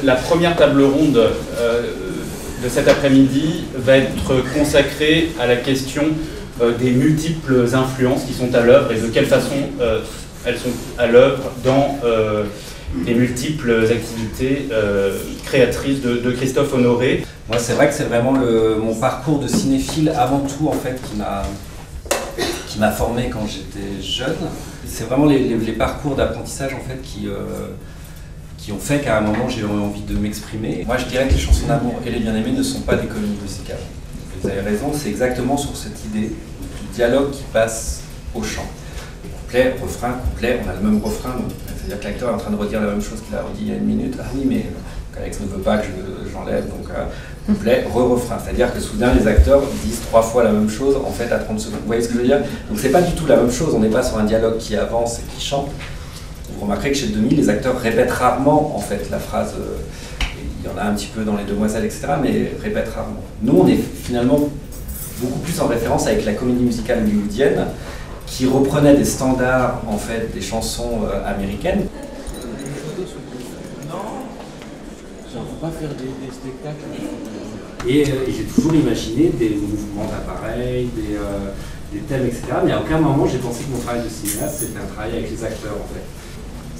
la première table ronde de cet après-midi va être consacrée à la question des multiples influences qui sont à l'œuvre et de quelle façon elles sont à l'œuvre dans les multiples activités créatrices de Christophe Honoré. Moi, c'est vrai que c'est vraiment mon parcours de cinéphile avant tout en fait qui m'a formé quand j'étais jeune. C'est vraiment les parcours d'apprentissage en fait qui ont fait qu'à un moment j'ai eu envie de m'exprimer. Moi, je dirais que les chansons d'amour et les bien-aimés ne sont pas des comédies musicales. Vous avez raison, c'est exactement sur cette idée du dialogue qui passe au chant. Couplet, refrain, couplet, on a le même refrain, c'est-à-dire que l'acteur est en train de redire la même chose qu'il a redit il y a une minute. Ah oui, mais Alex ne veut pas que j'enlève, donc couplet, refrain. C'est-à-dire que soudain les acteurs disent 3 fois la même chose en fait à 30 secondes. Vous voyez ce que je veux dire? Donc c'est pas du tout la même chose, on n'est pas sur un dialogue qui avance et qui chante. Vous remarquerez que chez Demy, les acteurs répètent rarement en fait la phrase. Il y en a un petit peu dans Les Demoiselles, etc., mais répètent rarement. Nous, on est finalement beaucoup plus en référence avec la comédie musicale hollywoodienne, qui reprenait des standards, en fait, des chansons américaines. Non, ça ne faut pas faire des spectacles. Et j'ai toujours imaginé des mouvements d'appareil, des thèmes, etc. Mais à aucun moment j'ai pensé que mon travail de cinéaste c'était un travail avec les acteurs, en fait.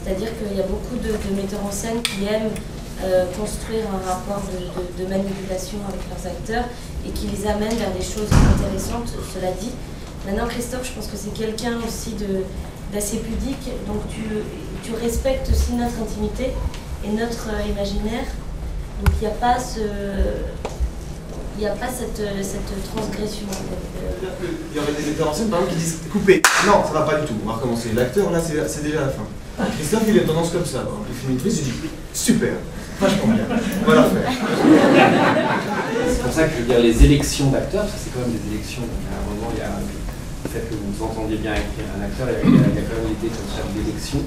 C'est-à-dire qu'il y a beaucoup de metteurs en scène qui aiment construire un rapport de manipulation avec leurs acteurs et qui les amènent vers des choses intéressantes, cela dit. Maintenant, Christophe, je pense que c'est quelqu'un aussi d'assez pudique, donc tu respectes aussi notre intimité et notre imaginaire. Donc il n'y a pas cette transgression. Il y aurait des metteurs en scène par exemple qui disent coupez. Non, ça va pas du tout, on va recommencer. L'acteur là c'est déjà la fin. Christophe il a tendance comme ça. Il fait une prise, il dit super, vachement bien, on va la refaire. C'est pour ça que je veux dire les élections d'acteurs, parce que c'est quand même des élections. À un moment, il y a le fait que vous entendiez bien écrire un acteur, il y a quand même l'idée comme ça d'élection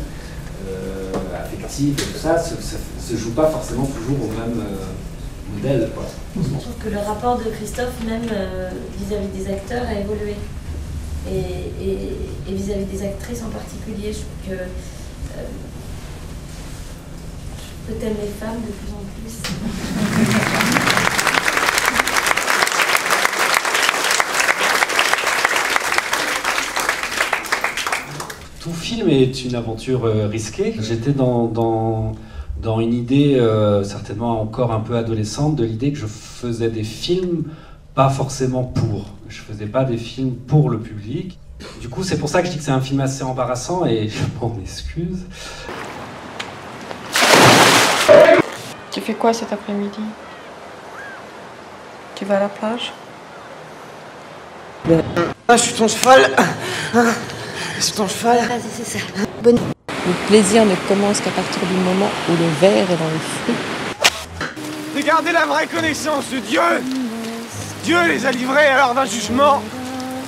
affective et tout ça, se joue pas forcément toujours au même modèle, quoi. Je trouve que le rapport de Christophe, même vis-à-vis des acteurs, a évolué. Et vis-à-vis des actrices en particulier, je trouve que je peux t'aimer les femmes de plus en plus. Tout film est une aventure risquée. J'étais dans une idée certainement encore un peu adolescente, de l'idée que je faisais des films pas forcément pour. Je faisais pas des films pour le public. Du coup, c'est pour ça que je dis que c'est un film assez embarrassant et je m'en excuse. Tu fais quoi cet après-midi? Tu vas à la plage? Ah, je suis ton cheval. Je suis ton cheval. Vas-y, c'est ça. Bonne... Le plaisir ne commence qu'à partir du moment où le verre est dans le fruit. De garder la vraie connaissance de Dieu. Dieu les a livrés à l'heure d'un jugement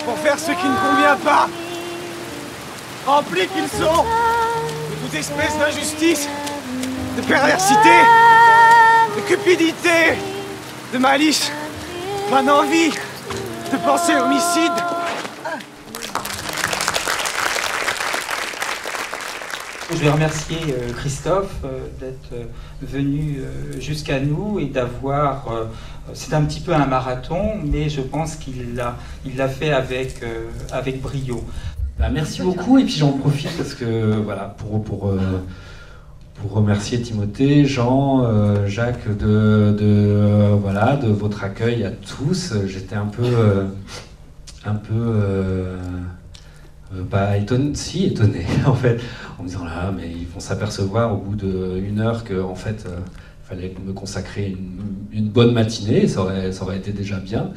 pour faire ce qui ne convient pas. Remplis qu'ils sont de toute espèce d'injustice, de perversité, de cupidité, de malice, pas d'envie, de penser homicide. Je vais remercier Christophe d'être venu jusqu'à nous et d'avoir... c'est un petit peu un marathon, mais je pense qu'il l'a fait avec brio. Bah, merci beaucoup, et puis j'en profite parce que voilà, pour remercier Timothée, Jean, Jacques de votre accueil à tous. J'étais un peu pas étonné, si étonné en fait, en me disant là, mais ils vont s'apercevoir au bout d'1 heure que en fait fallait me consacrer une bonne matinée, ça aurait été déjà bien.